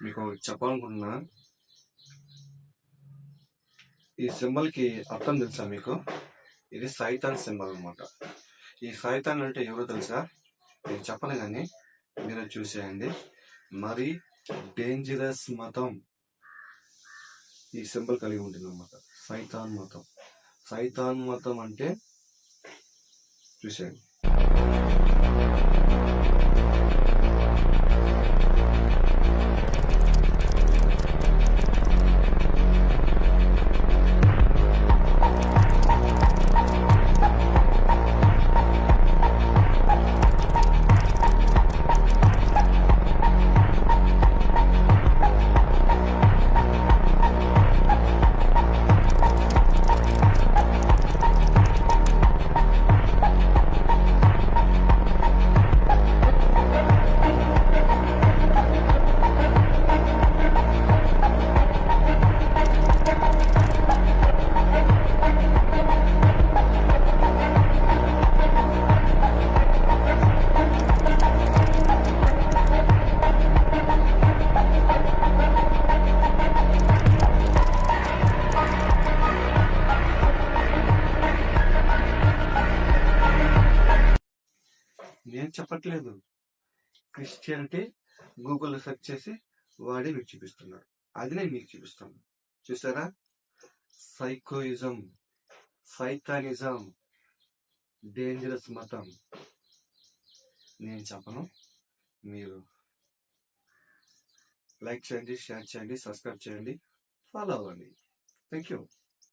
మీకు చెప్పాలనుకుంటున్నా. ఈ సింబల్కి అర్థం తెలుసా మీకు? ఇది సైతాన్ సింబల్ అనమాట. ఈ సైతాన్ అంటే ఎవరో తెలుసా? నేను చెప్పను కానీ మీరు చూసేయండి. మరి డేంజరస్ మతం ఈ సింబల్ కలిగి ఉంటుంది అనమాట. సైతాన్ మతం. సైతాన్ మతం అంటే చూసేయండి. నేను చెప్పట్లేదు. క్రిస్టియానిటీ గూగుల్లో సెర్చ్ చేసి వాడే మీకు చూపిస్తున్నాడు. అది నేను మీకు చూపిస్తాను. చూసారా? సైకోయిజం, సైతానిజం, డేంజరస్ మతం. నేను చెప్పను. మీరు లైక్ చేయండి, షేర్ చేయండి, సబ్స్క్రైబ్ చేయండి, ఫాలో అవ్వండి. Thank you.